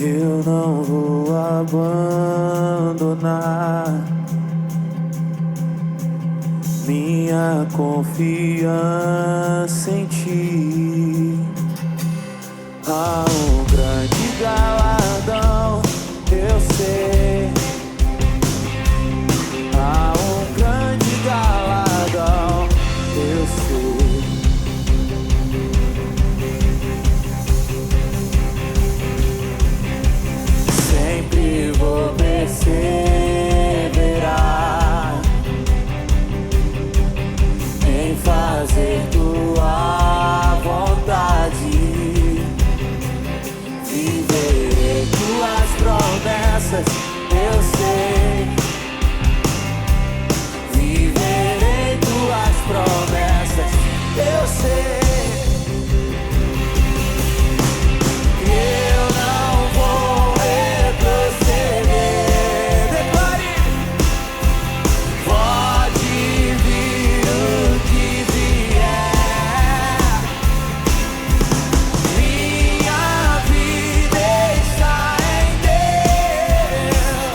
Eu não vou abandonar minha confiança em ti. Há um grande galardão, eu sei. Há um grande galardão, eu sei. Sempre vou perseverar em fazer tua vontade. Viverei tuas promessas, eu sei. Viverei tuas promessas, eu sei. Eu não vou retroceder. Declare. Pode vir o que vier, minha vida está em Deus.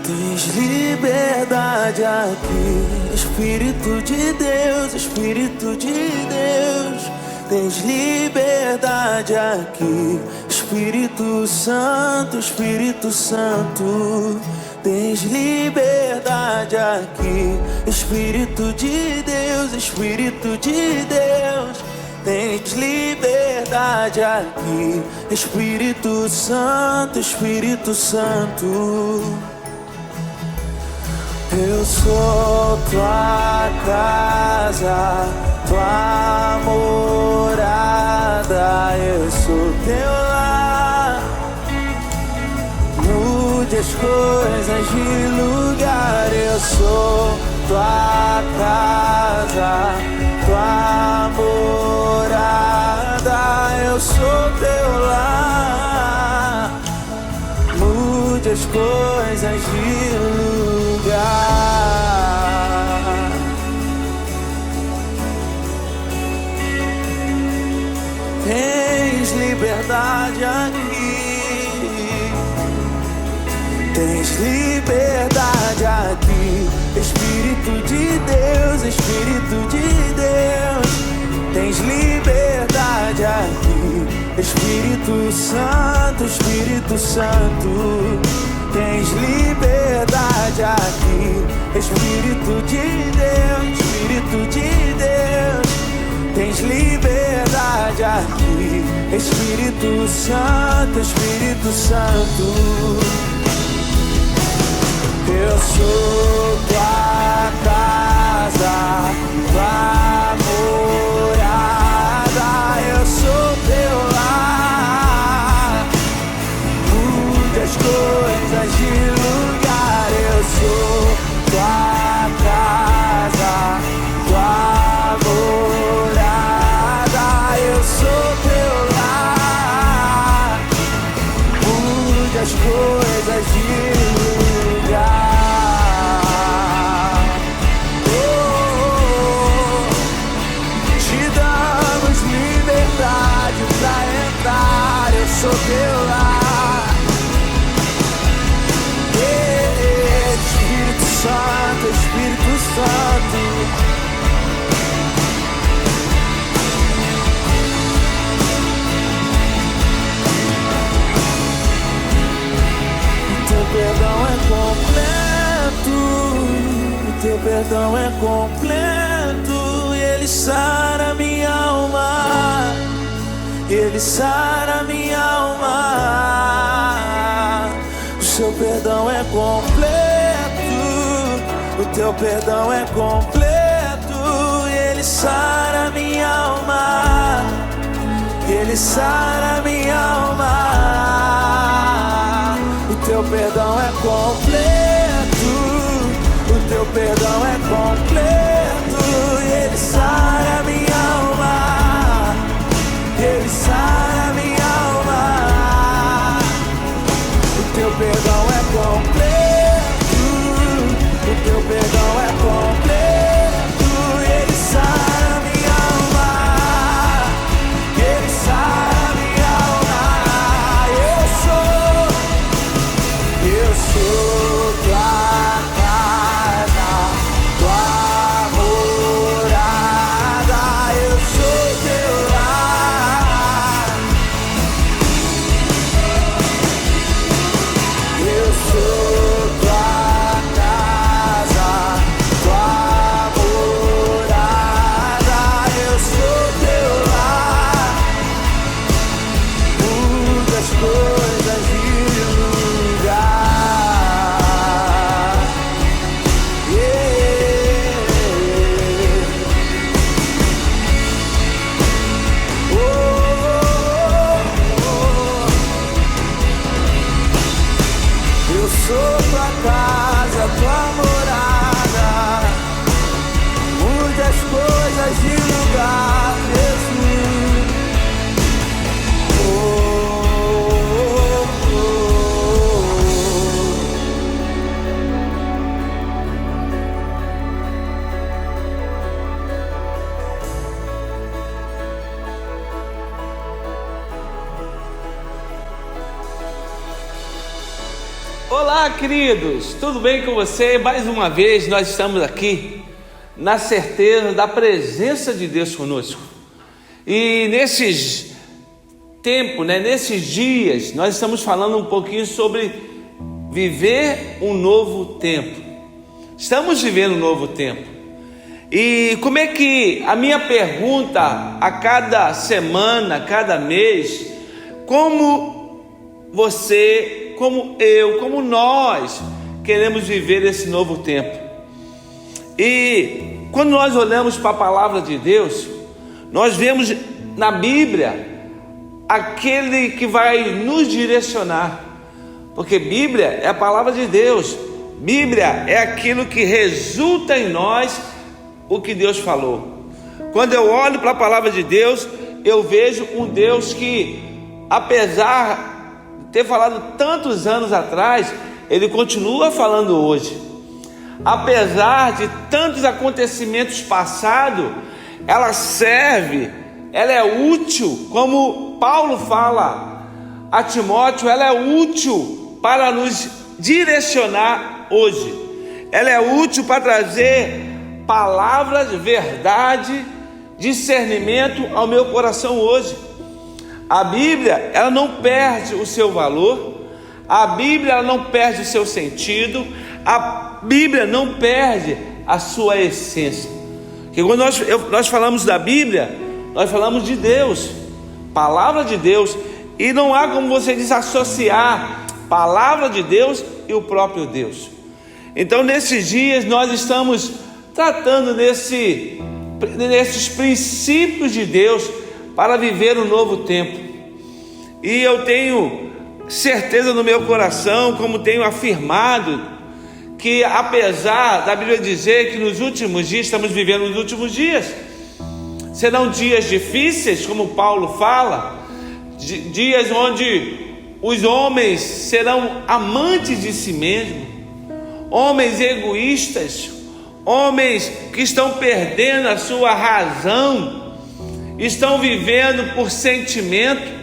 Tens liberdade aqui, Espírito de Deus, Espírito de Deus. Tens liberdade aqui, Espírito Santo, Espírito Santo. Tens liberdade aqui, Espírito de Deus, Espírito de Deus. Tens liberdade aqui, Espírito Santo, Espírito Santo. Eu sou tua casa, tua morada. Eu sou teu lar. Mude as coisas de lugar. Eu sou tua casa, tua morada. Eu sou teu lar. Mude as coisas de lugar. Tens liberdade aqui. Tens liberdade aqui, Espírito de Deus, Espírito de Deus. Tens liberdade aqui, Espírito Santo, Espírito Santo. Tens liberdade aqui, Espírito de Deus, Espírito de Deus. Tens liberdade aqui, Espírito Santo, Espírito Santo. Eu sou tua casa, tua morada. Eu sou teu lar. Mude as coisas de lugar. Eu sou tua casa, tua morada. Eu sou teu lar. Mude as coisas de lugar. Eu sou teu lar. Espírito Santo, Espírito Santo. O teu perdão é completo. O teu perdão é completo. E ele sara minha alma. Ele sara minha alma. O seu perdão é completo. O teu perdão é completo. Ele sara minha alma. Ele sara minha alma. O teu perdão é completo. O teu perdão é completo. Ele sara minha alma. Ele sara minha alma. O teu perdão é completo. O teu perdão é completo. Ele sara minha alma. Ele sara minha alma. Eu sou tua casa, tua morada. Eu sou teu lar. Eu sou tua casa, tua morada. Eu sou teu lar. Muda as coisas de lugar. queridos, tudo bem com você? Mais uma vez nós estamos aqui na certeza da presença de Deus conosco. E nesses tempos, nesses dias, nós estamos falando um pouquinho sobre viver um novo tempo. Estamos vivendo um novo tempo. E como é que a minha pergunta a cada semana, a cada mês, como você, como eu, como nós queremos viver esse novo tempo? E quando nós olhamos para a palavra de Deus, nós vemos na Bíblia aquele que vai nos direcionar, porque Bíblia é a palavra de Deus. Bíblia é aquilo que resulta em nós o que Deus falou. Quando eu olho para a palavra de Deus, eu vejo um Deus que, apesar de ter falado tantos anos atrás, Ele continua falando hoje. Apesar de tantos acontecimentos passados, ela serve, ela é útil, como Paulo fala a Timóteo, ela é útil para nos direcionar hoje. Ela é útil para trazer palavras, verdade, discernimento ao meu coração hoje. A Bíblia, ela não perde o seu valor. A Bíblia, ela não perde o seu sentido. A Bíblia não perde a sua essência. Porque quando nós falamos da Bíblia, nós falamos de Deus, palavra de Deus, e não há como você desassociar palavra de Deus e o próprio Deus. Então, nesses dias, nós estamos tratando nesses princípios de Deus para viver um novo tempo. E eu tenho certeza no meu coração, como tenho afirmado, que apesar da Bíblia dizer que nos últimos dias, estamos vivendo nos últimos dias, serão dias difíceis, como Paulo fala, dias onde os homens serão amantes de si mesmos, homens egoístas, homens que estão perdendo a sua razão, estão vivendo por sentimento.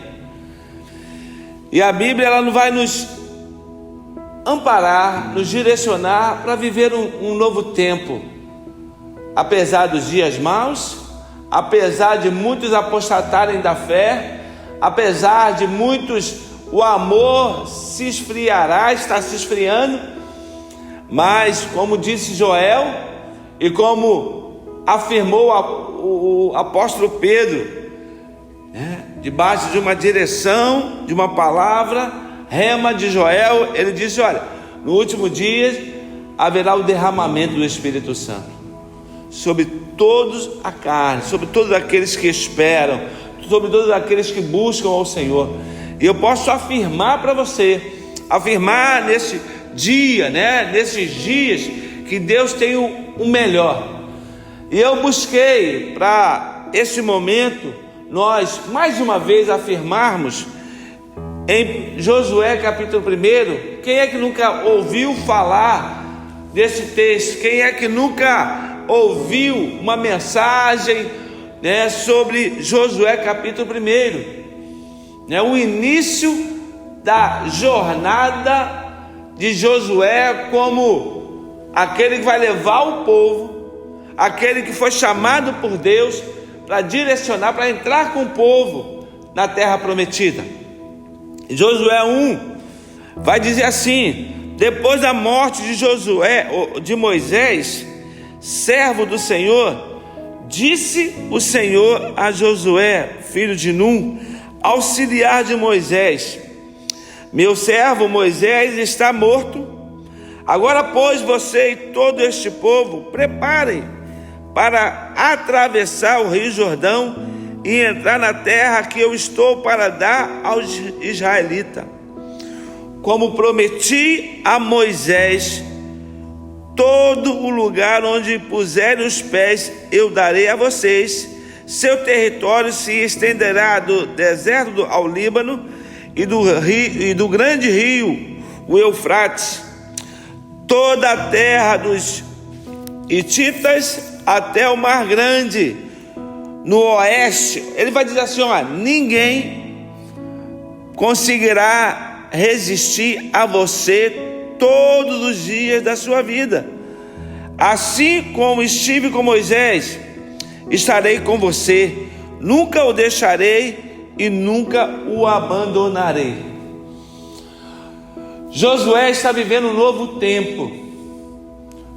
E a Bíblia, ela não vai nos amparar, nos direcionar para viver um novo tempo. Apesar dos dias maus, apesar de muitos apostatarem da fé, apesar de muitos, o amor se esfriará, está se esfriando, mas como disse Joel, e como afirmou o apóstolo Pedro, debaixo de uma direção, de uma palavra, rema de Joel, ele disse: olha, no último dia haverá o derramamento do Espírito Santo sobre todos a carne, sobre todos aqueles que esperam, sobre todos aqueles que buscam ao Senhor. E eu posso afirmar para você, afirmar nesse dia, nesses dias, que Deus tem o melhor. E eu busquei para esse momento nós mais uma vez afirmarmos em Josué capítulo 1. Quem é que nunca ouviu falar desse texto? Quem é que nunca ouviu uma mensagem sobre Josué capítulo 1? O início da jornada de Josué como aquele que vai levar o povo, aquele que foi chamado por Deus para direcionar, para entrar com o povo na terra prometida. Josué 1 vai dizer assim: depois da morte de Moisés, servo do Senhor, disse o Senhor a Josué, filho de Num, auxiliar de Moisés: meu servo Moisés está morto. Agora, pois, você e todo este povo preparem para atravessar o rio Jordão e entrar na terra que eu estou para dar aos israelitas. Como prometi a Moisés, todo o lugar onde puserem os pés eu darei a vocês. Seu território se estenderá do deserto ao Líbano e do grande rio, o Eufrates, toda a terra dos hititas até o Mar Grande, no oeste. Ele vai dizer assim: ninguém conseguirá resistir a você todos os dias da sua vida. Assim como estive com Moisés, estarei com você, nunca o deixarei e nunca o abandonarei. Josué está vivendo um novo tempo.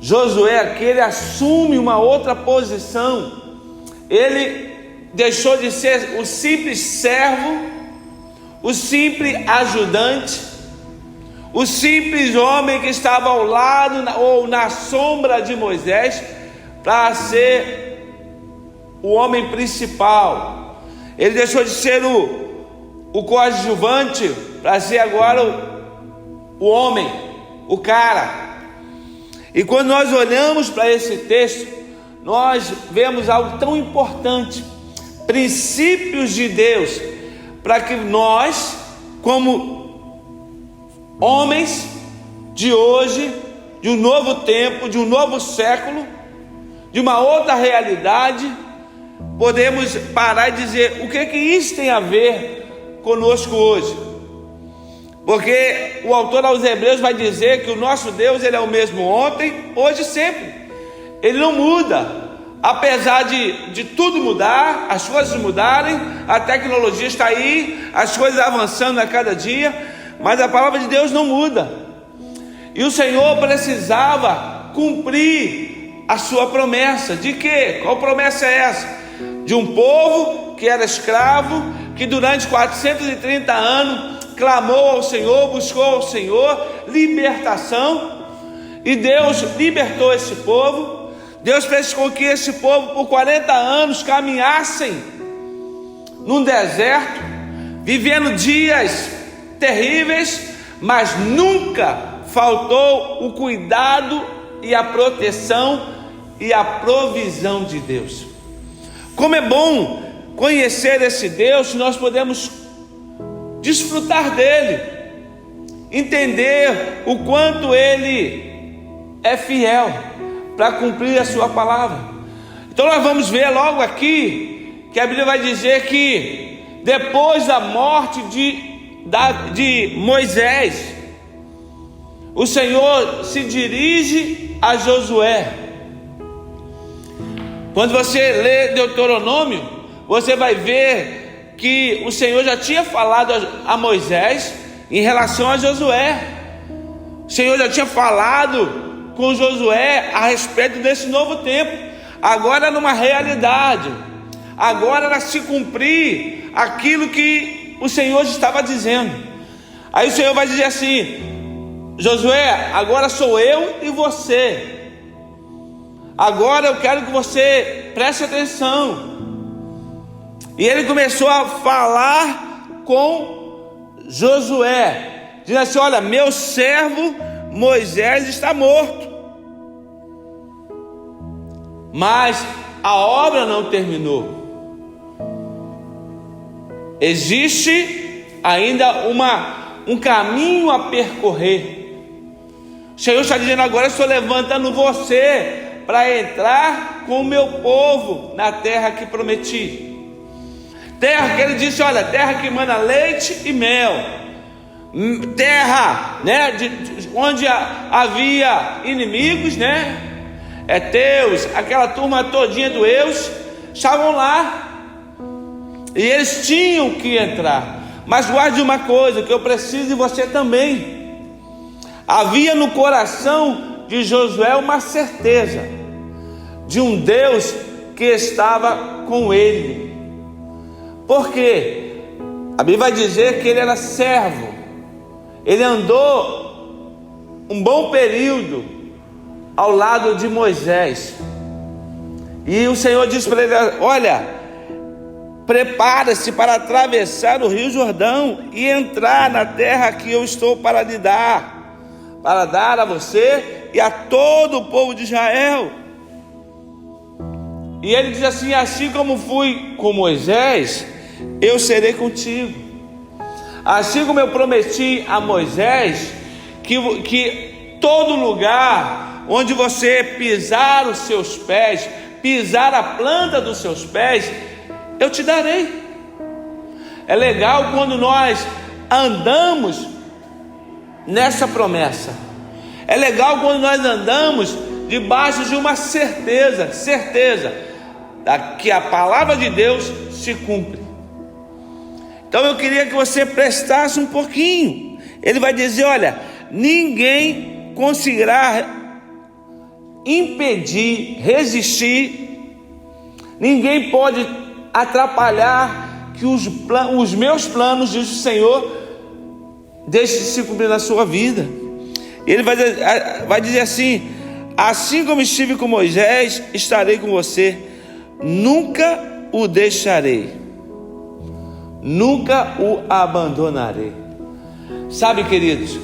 Josué aqui, ele assume uma outra posição. Ele deixou de ser o simples servo, o simples ajudante, o simples homem que estava ao lado ou na sombra de Moisés, para ser o homem principal. Ele deixou de ser o coadjuvante para ser agora o homem, o cara. E quando nós olhamos para esse texto, nós vemos algo tão importante, princípios de Deus, para que nós, como homens de hoje, de um novo tempo, de um novo século, de uma outra realidade, podemos parar e dizer: o que isso tem a ver conosco hoje? Porque o autor aos Hebreus vai dizer que o nosso Deus, ele é o mesmo ontem, hoje e sempre. Ele não muda. Apesar de tudo mudar, as coisas mudarem, a tecnologia está aí, as coisas avançando a cada dia, mas a palavra de Deus não muda. E o Senhor precisava cumprir a sua promessa. De quê? Qual promessa é essa? De um povo que era escravo, que durante 430 anos clamou ao Senhor, buscou ao Senhor libertação, e Deus libertou esse povo. Deus fez com que esse povo por 40 anos caminhassem num deserto, vivendo dias terríveis, mas nunca faltou o cuidado e a proteção e a provisão de Deus. Como é bom conhecer esse Deus, nós podemos desfrutar dele, entender o quanto ele é fiel para cumprir a sua palavra. Então nós vamos ver logo aqui que a Bíblia vai dizer que depois da morte de Moisés, o Senhor se dirige a Josué. Quando você lê Deuteronômio, você vai ver que o Senhor já tinha falado a Moisés em relação a Josué. O Senhor já tinha falado com Josué a respeito desse novo tempo. Agora numa realidade, agora era se cumprir aquilo que o Senhor estava dizendo. Aí o Senhor vai dizer assim: Josué, agora sou eu e você. Agora eu quero que você preste atenção. E ele começou a falar com Josué, dizendo assim: olha, meu servo Moisés está morto, mas a obra não terminou. Existe ainda um caminho a percorrer. O Senhor está dizendo: agora eu estou levantando você para entrar com o meu povo na terra que prometi. Terra que ele disse: olha, terra que emana leite e mel. Terra, né, onde havia inimigos, né? Heteus, aquela turma todinha do Eus, estavam lá. E eles tinham que entrar. Mas guarde uma coisa, que eu preciso de você também. Havia no coração de Josué uma certeza de um Deus que estava com ele. Por quê? A Bíblia vai dizer que ele era servo. Ele andou um bom período ao lado de Moisés. E o Senhor disse para ele: olha, prepara-se para atravessar o rio Jordão e entrar na terra que eu estou para lhe dar, para dar a você e a todo o povo de Israel. E ele diz assim: assim como fui com Moisés, eu serei contigo. Assim como eu prometi a Moisés que todo lugar onde você pisar os seus pés, pisar a planta dos seus pés, eu te darei. É legal quando nós andamos nessa promessa. É legal quando nós andamos debaixo de uma certeza que a palavra de Deus se cumpre. Então eu queria que você prestasse um pouquinho. Ele vai dizer: olha, ninguém conseguirá impedir, resistir, ninguém pode atrapalhar que os meus planos, diz o Senhor, deixem de se cumprir na sua vida. Ele vai dizer assim: assim como estive com Moisés, estarei com você, nunca o deixarei, nunca o abandonarei. Sabe, queridos,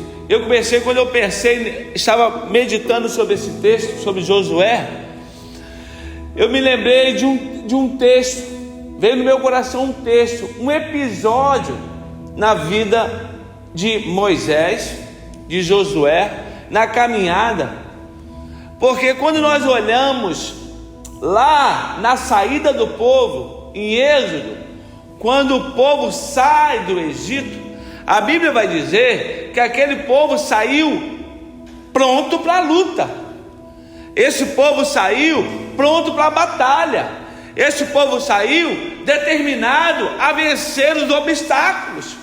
quando eu pensei, estava meditando sobre esse texto, sobre Josué, eu me lembrei de um texto, veio no meu coração um texto, um episódio na vida de Moisés, de Josué, na caminhada. Porque quando nós olhamos lá na saída do povo, em Êxodo, quando o povo sai do Egito, a Bíblia vai dizer que aquele povo saiu pronto para a luta. Esse povo saiu pronto para a batalha. Esse povo saiu determinado a vencer os obstáculos.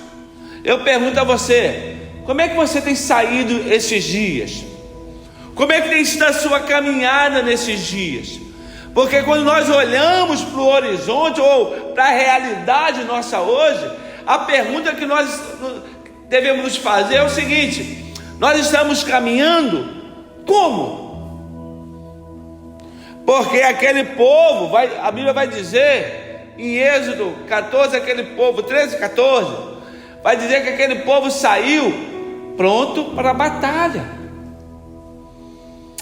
Eu pergunto a você: como é que você tem saído esses dias? Como é que tem sido a sua caminhada nesses dias? Porque quando nós olhamos para o horizonte ou para a realidade nossa hoje, a pergunta que nós devemos nos fazer é o seguinte: nós estamos caminhando como? Porque aquele povo, a Bíblia vai dizer em Êxodo 14, aquele povo, 13, 14, vai dizer que aquele povo saiu pronto para a batalha,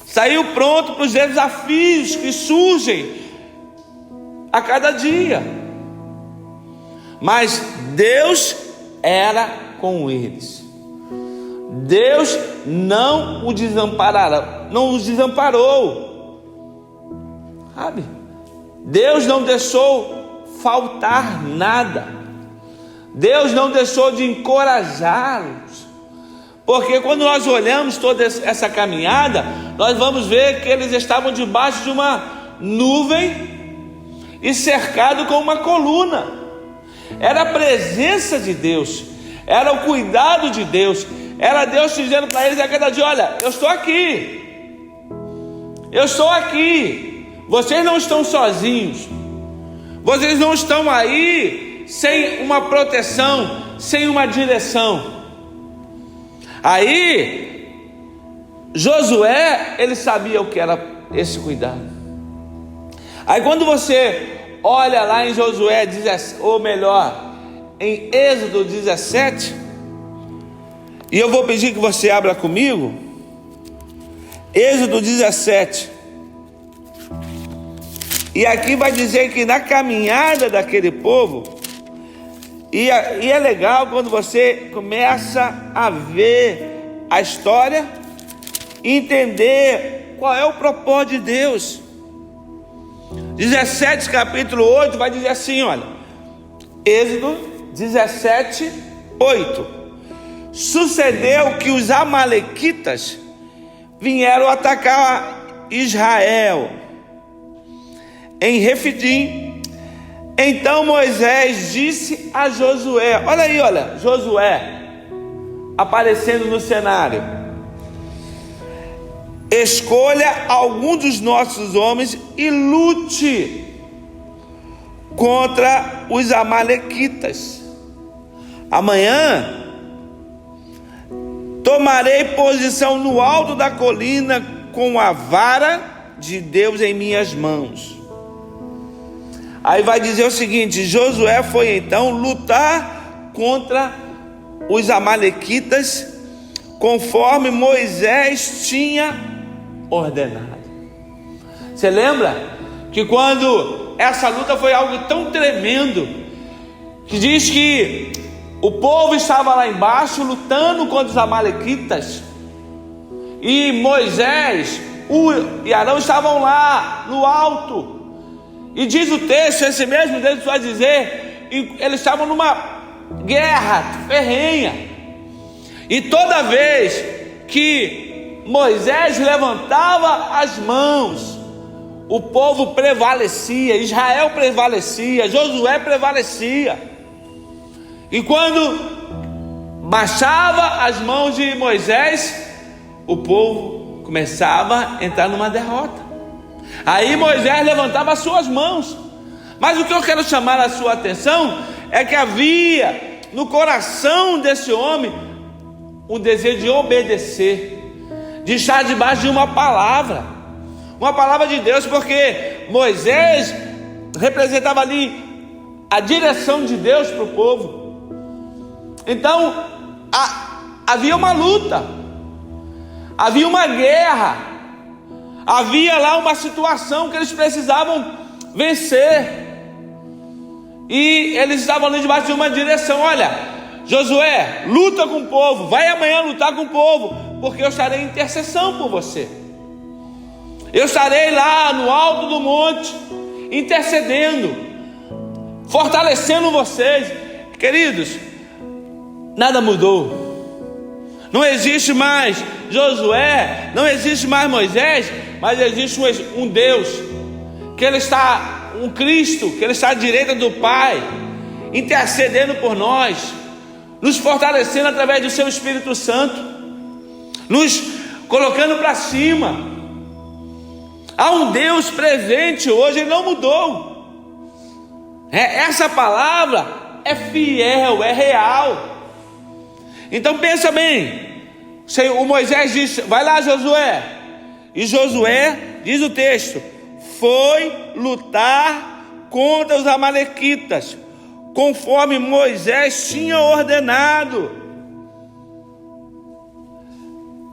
saiu pronto para os desafios que surgem a cada dia. Mas Deus era com eles. Deus não os desamparou. Sabe? Deus não deixou faltar nada. Deus não deixou de encorajá-los. Porque quando nós olhamos toda essa caminhada, nós vamos ver que eles estavam debaixo de uma nuvem e cercado com uma coluna. Era a presença de Deus, era o cuidado de Deus, era Deus dizendo para eles a cada dia: olha, eu estou aqui, vocês não estão sozinhos, vocês não estão aí sem uma proteção, sem uma direção. Aí Josué, ele sabia o que era esse cuidado. Aí quando você olha lá em Josué, ou melhor, em Êxodo 17, e eu vou pedir que você abra comigo, Êxodo 17, e aqui vai dizer que na caminhada daquele povo, e é legal quando você começa a ver a história, entender qual é o propósito de Deus. 17, capítulo 8, vai dizer assim, olha, Êxodo 17, 8. Sucedeu que os amalequitas vieram atacar Israel em Refidim. Então Moisés disse a Josué, olha aí, olha, Josué aparecendo no cenário: escolha algum dos nossos homens e lute contra os amalequitas. Amanhã tomarei posição no alto da colina com a vara de Deus em minhas mãos. Aí vai dizer o seguinte: Josué foi então lutar contra os amalequitas conforme Moisés tinha ordenado. Você lembra que quando essa luta foi algo tão tremendo, que diz que o povo estava lá embaixo lutando contra os amalequitas, e Moisés e Arão estavam lá no alto, e diz o texto, esse mesmo texto vai dizer, eles estavam numa guerra ferrenha, e toda vez que Moisés levantava as mãos, o povo prevalecia, Israel prevalecia, Josué prevalecia. E quando baixava as mãos de Moisés, o povo começava a entrar numa derrota. Aí Moisés levantava as suas mãos. Mas o que eu quero chamar a sua atenção é que havia no coração desse homem um desejo de obedecer, de estar debaixo de uma palavra de Deus, porque Moisés representava ali a direção de Deus para o povo. Então havia uma luta, havia uma guerra, havia lá uma situação que eles precisavam vencer, e eles estavam ali debaixo de uma direção. Olha, Josué, luta com o povo, vai amanhã lutar com o povo, porque eu estarei em intercessão por você. Eu estarei lá no alto do monte, intercedendo, fortalecendo vocês. Queridos, nada mudou. Não existe mais Josué, não existe mais Moisés, mas existe um Deus, que Ele está, um Cristo, que Ele está à direita do Pai, intercedendo por nós, nos fortalecendo através do Seu Espírito Santo, nos colocando para cima. Há um Deus presente hoje, Ele não mudou. Essa palavra é fiel, é real. Então pensa bem, o Moisés disse: vai lá, Josué. E Josué, diz o texto, foi lutar contra os amalequitas, conforme Moisés tinha ordenado.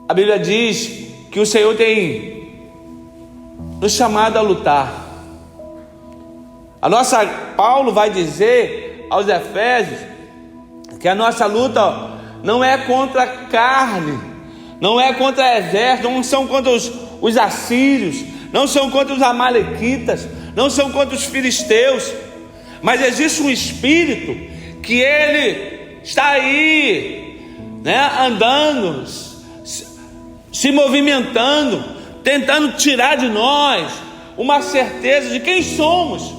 A Bíblia diz que o Senhor tem nos chamado a lutar. Paulo vai dizer aos Efésios que a nossa luta não é contra a carne, não é contra exército, não são contra os assírios, não são contra os amalequitas, não são contra os filisteus, mas existe um espírito que ele está aí, andando, se movimentando, tentando tirar de nós uma certeza de quem somos.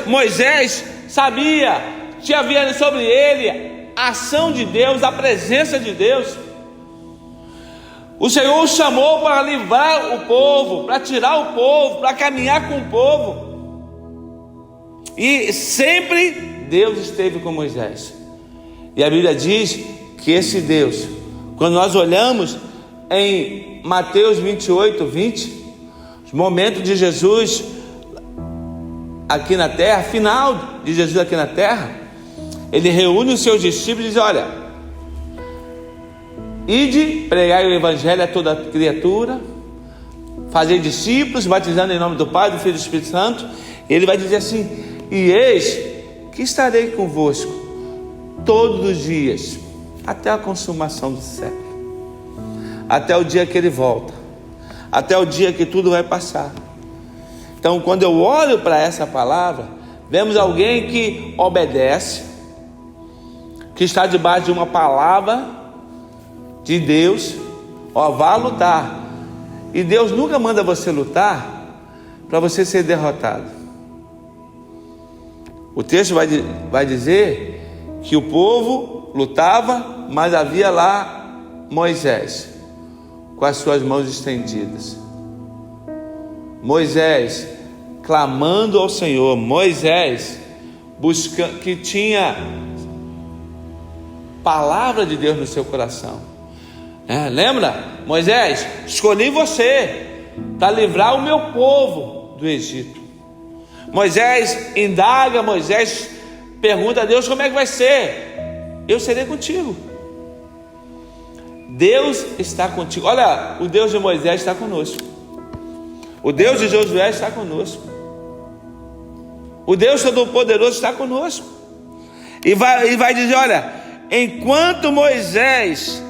Moisés sabia que havia sobre ele a ação de Deus, a presença de Deus. O Senhor o chamou para livrar o povo, para tirar o povo, para caminhar com o povo. E sempre Deus esteve com Moisés. E a Bíblia diz que esse Deus, quando nós olhamos em Mateus 28, 20, os momentos de Jesus aqui na terra, final de Jesus aqui na terra, ele reúne os seus discípulos e diz: olha, ide, pregai o evangelho a toda criatura, fazer discípulos, batizando em nome do Pai, do Filho e do Espírito Santo. Ele vai dizer assim: e eis que estarei convosco todos os dias, até a consumação do século, até o dia que Ele volta, até o dia que tudo vai passar. Então, quando eu olho para essa palavra, vemos alguém que obedece, que está debaixo de uma palavra de Deus. Vá lutar. E Deus nunca manda você lutar para você ser derrotado. O texto vai dizer que o povo lutava, mas havia lá Moisés com as suas mãos estendidas, Moisés clamando ao Senhor, Moisés buscando, que tinha palavra de Deus no seu coração. Lembra? Moisés, escolhi você para livrar o meu povo do Egito. Moisés indaga, Moisés pergunta a Deus: como é que vai ser? Eu serei contigo. Deus está contigo. Olha, o Deus de Moisés está conosco, o Deus de Josué está conosco, o Deus Todo-Poderoso está conosco. E vai dizer: olha, enquanto Moisés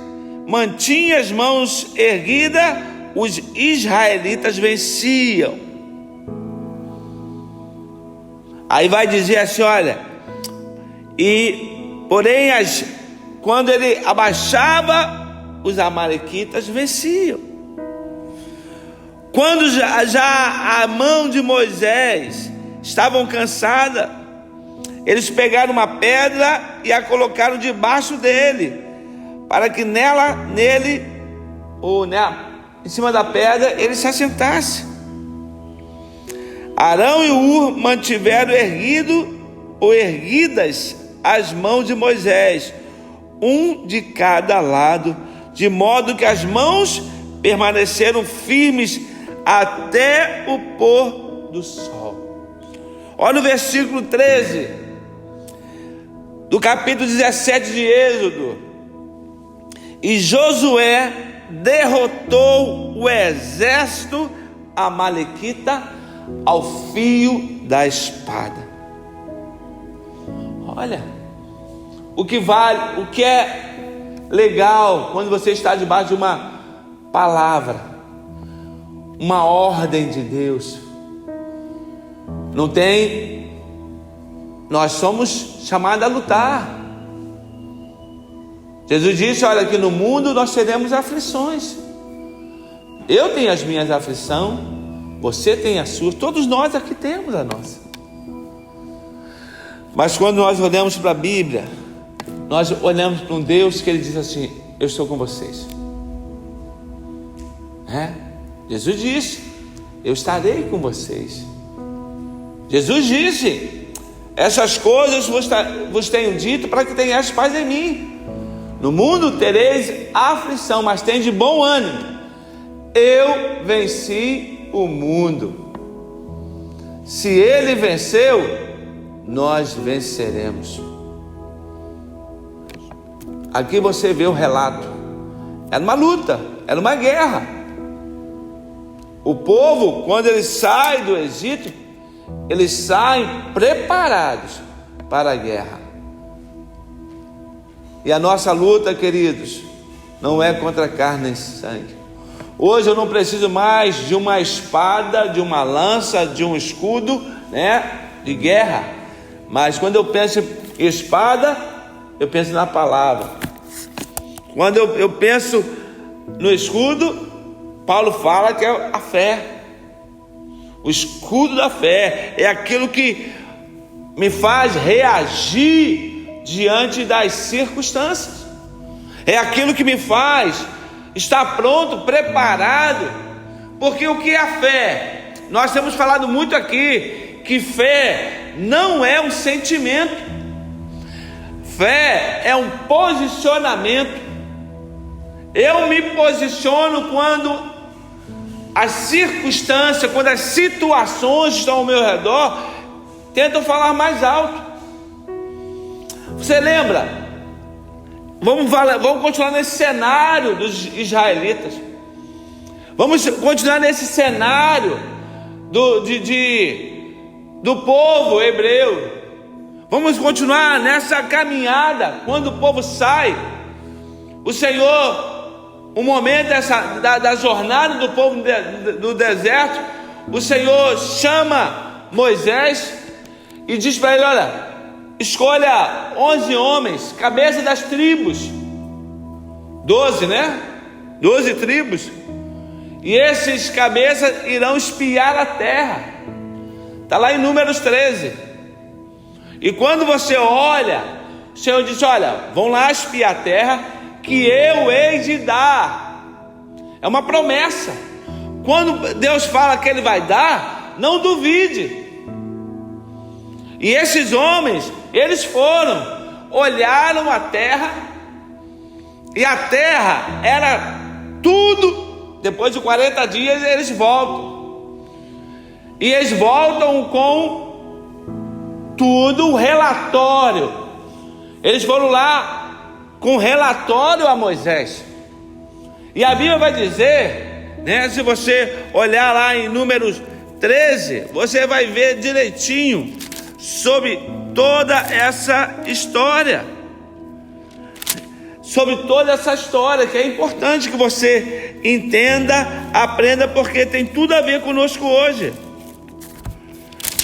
mantinha as mãos erguidas, os israelitas venciam. Aí vai dizer assim: olha, porém quando ele abaixava os amalequitas venciam. Quando já a mão de Moisés estavam cansada, eles pegaram uma pedra e a colocaram debaixo dele, para que em cima da pedra, ele se assentasse. Arão e Hur mantiveram erguidas as mãos de Moisés, um de cada lado, de modo que as mãos permaneceram firmes até o pôr do sol. Olha o versículo 13 do capítulo 17 de Êxodo. E Josué derrotou o exército amalequita ao fio da espada. Olha, o que é legal quando você está debaixo de uma palavra, uma ordem de Deus. Nós somos chamados a lutar. Jesus disse, olha, que no mundo nós teremos aflições. Eu tenho as minhas aflições, você tem as suas, todos nós aqui temos a nossa. Mas quando nós olhamos para a Bíblia, nós olhamos para um Deus que ele diz assim, eu estou com vocês. Jesus disse, eu estarei com vocês. Jesus disse, essas coisas vos tenho dito para que tenhais paz em mim. No mundo tereis aflição, mas tem de bom ânimo. Eu venci o mundo. Se ele venceu, nós venceremos. Aqui você vê o relato. Era uma luta, era uma guerra. O povo, quando ele sai do Egito, eles saem preparados para a guerra. E a nossa luta, queridos, não é contra carne e sangue. Hoje eu não preciso mais de uma espada, de uma lança, de um escudo, de guerra. Mas quando eu penso em espada, eu penso na palavra. Quando eu penso no escudo, Paulo fala que é a fé. O escudo da fé é aquilo que me faz reagir diante das circunstâncias. É aquilo que me faz estar pronto, preparado. Porque o que é a fé? Nós temos falado muito aqui que fé não é um sentimento. Fé é um posicionamento. Eu me posiciono quando as circunstâncias, quando as situações estão ao meu redor, tentam falar mais alto. Você lembra? Vamos continuar nesse cenário dos israelitas. Vamos continuar nesse cenário do povo hebreu. Vamos continuar nessa caminhada. Quando o povo sai, o Senhor, o momento da jornada do povo do deserto, o Senhor chama Moisés e diz para ele, olha, escolha 11 homens, cabeça das tribos, 12, 12 tribos, e esses cabeças irão espiar a terra. Está lá em Números 13. E quando você olha, o Senhor diz, olha, vão lá espiar a terra, que eu hei de dar. É uma promessa. Quando Deus fala que ele vai dar, não duvide. E esses homens, eles foram, olharam a terra, e a terra era tudo. Depois de 40 dias eles voltam, e eles voltam com tudo, o relatório. Eles foram lá com relatório a Moisés. E a Bíblia vai dizer, se você olhar lá em Números 13, você vai ver direitinho sobre toda essa história. Sobre toda essa história, que é importante que você entenda, aprenda, porque tem tudo a ver conosco hoje.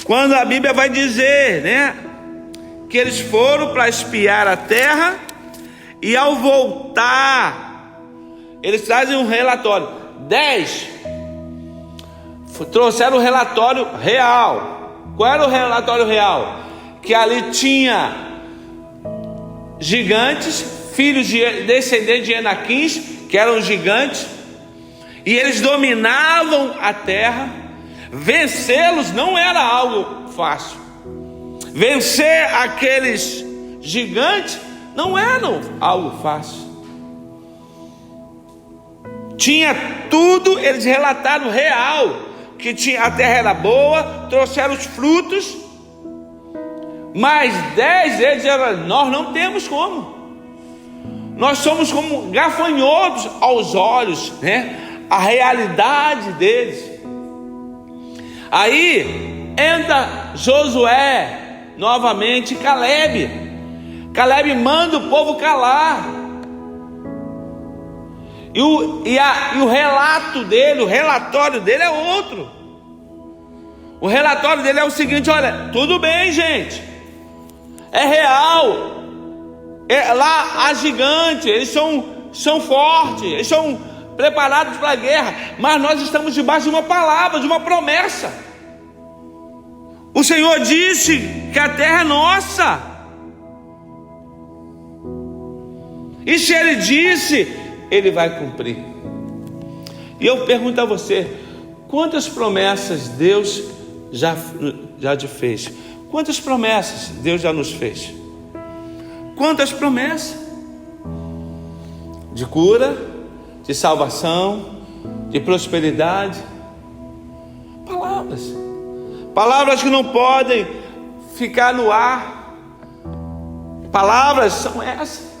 Quando a Bíblia vai dizer, que eles foram para espiar a terra, e ao voltar, eles trazem um relatório. 10 trouxeram o relatório real. Qual era o relatório real? Que ali tinha gigantes, filhos descendentes de Enaquins, que eram gigantes, e eles dominavam a terra. Vencê-los não era algo fácil. Vencer aqueles gigantes não era algo fácil. Tinha tudo, eles relataram real, que a terra era boa, trouxeram os frutos, mas 10 deles eram: nós não temos como. Nós somos como gafanhotos aos olhos, né? A realidade deles. Aí entra Josué novamente, Caleb manda o povo calar. E o relato dele, o relatório dele é outro. O relatório dele é o seguinte: olha, tudo bem, gente, é real. Lá há gigantes, eles são fortes, eles são preparados para a guerra, mas nós estamos debaixo de uma palavra, de uma promessa. O Senhor disse que a terra é nossa, e se Ele disse, Ele vai cumprir. E eu pergunto a você: quantas promessas Deus já te fez? Quantas promessas Deus já nos fez? Quantas promessas? De cura, de salvação, de prosperidade. Palavras que não podem ficar no ar. Palavras são essas.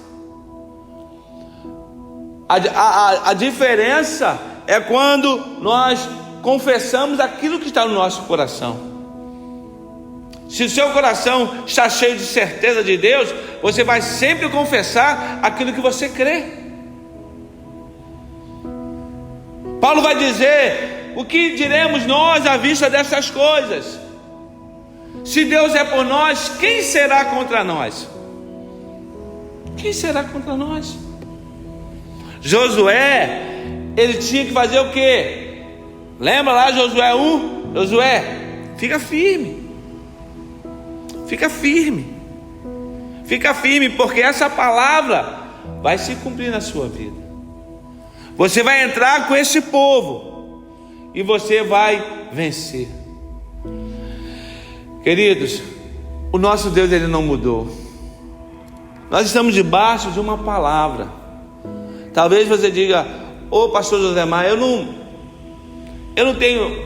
A diferença é quando nós confessamos aquilo que está no nosso coração. Se o seu coração está cheio de certeza de Deus, você vai sempre confessar aquilo que você crê. Paulo vai dizer: o que diremos nós à vista dessas coisas? Se Deus é por nós, quem será contra nós? Quem será contra nós? Josué, ele tinha que fazer o quê? Lembra lá Josué 1? Josué, fica firme. Fica firme. Fica firme, porque essa palavra vai se cumprir na sua vida. Você vai entrar com esse povo e você vai vencer. Queridos, o nosso Deus, Ele não mudou. Nós estamos debaixo de uma palavra. Talvez você diga: ô pastor Josemar, eu não tenho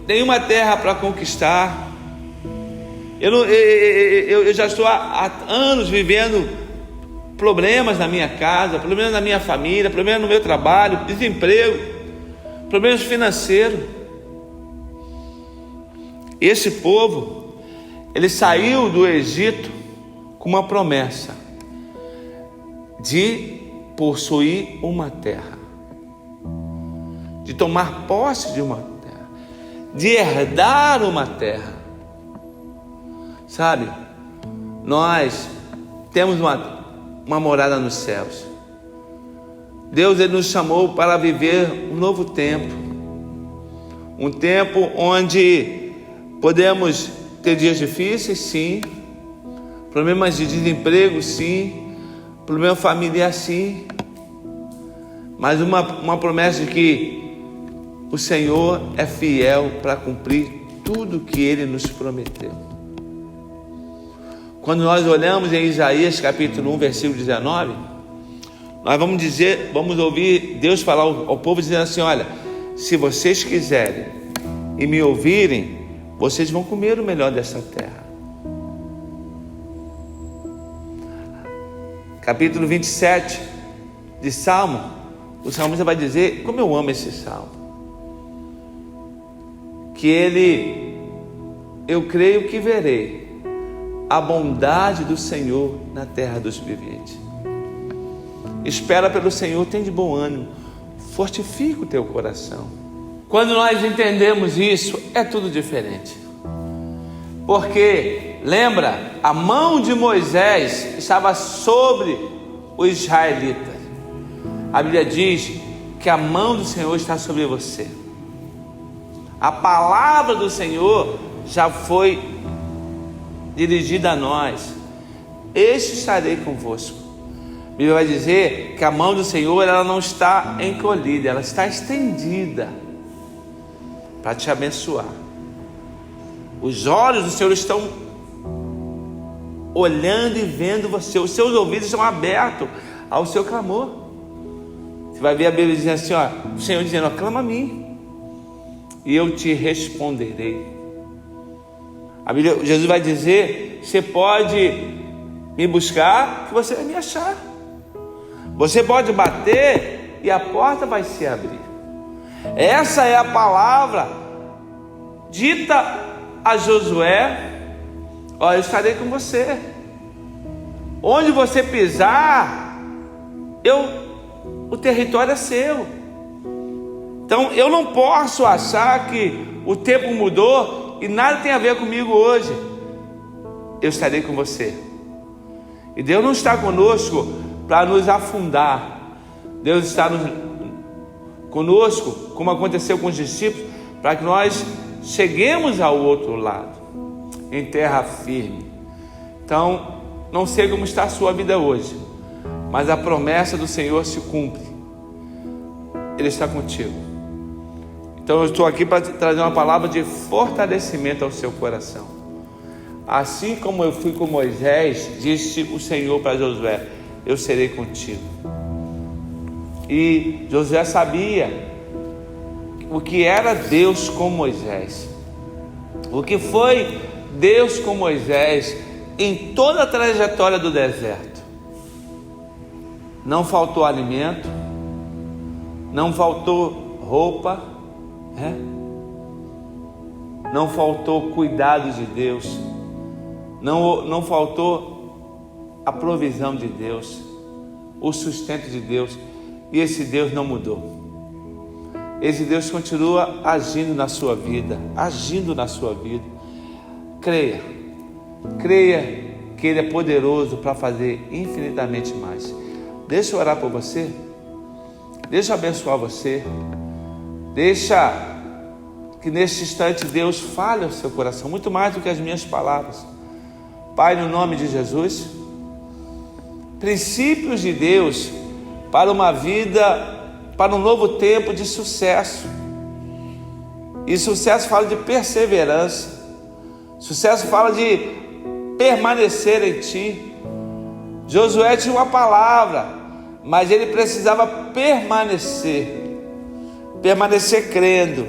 nenhuma terra para conquistar. Eu já estou há anos vivendo problemas na minha casa, problemas na minha família, problemas no meu trabalho, desemprego, problemas financeiros. Esse povo, ele saiu do Egito com uma promessa de possuir uma terra, de tomar posse de uma terra, de herdar uma terra. Sabe, nós temos uma morada nos céus. Deus, Ele nos chamou para viver um novo tempo, um tempo onde podemos ter dias difíceis, sim, problemas de desemprego, sim, problema familiar, sim, mas uma promessa de que o Senhor é fiel para cumprir tudo que Ele nos prometeu. Quando nós olhamos em Isaías capítulo 1, versículo 19, nós vamos ouvir Deus falar ao povo dizendo assim: olha, se vocês quiserem e me ouvirem, vocês vão comer o melhor dessa terra. Capítulo 27 de Salmo, o salmista vai dizer, como eu amo esse salmo, que eu creio que verei a bondade do Senhor na terra dos viventes. Espera pelo Senhor, tem de bom ânimo, fortifica o teu coração. Quando nós entendemos isso, é tudo diferente. Porque, lembra, a mão de Moisés estava sobre os israelitas. A Bíblia diz que a mão do Senhor está sobre você. A palavra do Senhor já foi dirigida a nós. Este estarei convosco. A Bíblia vai dizer que a mão do Senhor, ela não está encolhida, ela está estendida para te abençoar. Os olhos do Senhor estão olhando e vendo você. Os seus ouvidos estão abertos ao seu clamor. Você vai ver a Bíblia dizendo assim, ó, o Senhor dizendo, ó, clama a mim e eu te responderei. A Bíblia, Jesus vai dizer, você pode me buscar que você vai me achar. Você pode bater e a porta vai se abrir. Essa é a palavra dita a Josué. Ó, eu estarei com você. Onde você pisar, o território é seu. Então eu não posso achar que o tempo mudou e nada tem a ver comigo hoje. Eu estarei com você. E Deus não está conosco para nos afundar. Deus está conosco, como aconteceu com os discípulos, para que nós cheguemos ao outro lado, em terra firme. Então, não sei como está a sua vida hoje, mas a promessa do Senhor se cumpre. Ele está contigo. Então eu estou aqui para trazer uma palavra de fortalecimento ao seu coração. Assim como eu fui com Moisés, disse o Senhor para Josué, eu serei contigo. E Josué sabia o que era Deus com Moisés, o que foi Deus com Moisés em toda a trajetória do deserto. Não faltou alimento, não faltou roupa, não faltou cuidado de Deus, não faltou a provisão de Deus, o sustento de Deus. E esse Deus não mudou. Esse Deus continua agindo na sua vida, Creia que Ele é poderoso para fazer infinitamente mais. Deixa eu orar por você, deixa eu abençoar você, deixa que neste instante Deus fale ao seu coração, muito mais do que as minhas palavras. Pai, no nome de Jesus, princípios de Deus para uma vida, para um novo tempo de sucesso. E sucesso fala de perseverança, sucesso fala de permanecer em Ti. Josué tinha uma palavra, mas ele precisava permanecer crendo,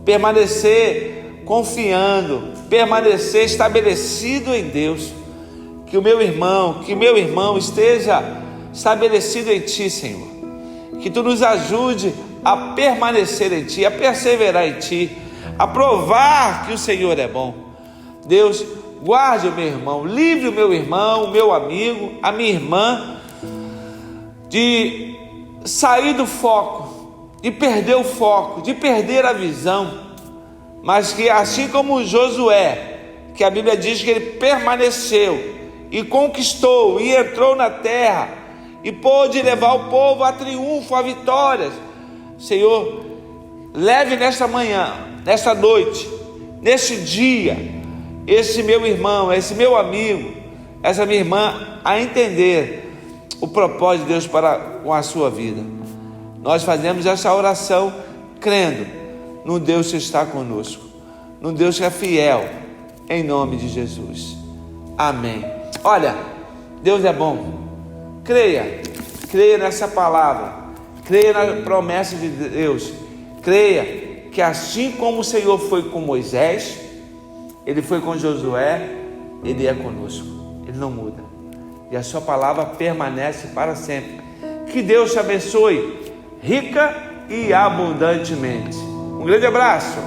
permanecer confiando, permanecer estabelecido em Deus. Que o meu irmão esteja estabelecido em Ti, Senhor. Que Tu nos ajude a permanecer em Ti, a perseverar em Ti, a provar que o Senhor é bom. Deus, guarde o meu irmão, livre o meu irmão, o meu amigo, a minha irmã, de sair do foco, de perder o foco, de perder a visão, mas que assim como Josué, que a Bíblia diz que ele permaneceu e conquistou e entrou na terra e pôde levar o povo a triunfo, a vitórias. Senhor, leve nesta manhã, nesta noite, neste dia, esse meu irmão, esse meu amigo, essa minha irmã, a entender o propósito de Deus para com a sua vida. Nós fazemos essa oração crendo no Deus que está conosco, no Deus que é fiel, em nome de Jesus. Amém. Olha, Deus é bom. Creia nessa palavra, creia na promessa de Deus, creia que assim como o Senhor foi com Moisés, Ele foi com Josué, Ele é conosco, Ele não muda, e a sua palavra permanece para sempre. Que Deus te abençoe rica e abundantemente. Um grande abraço.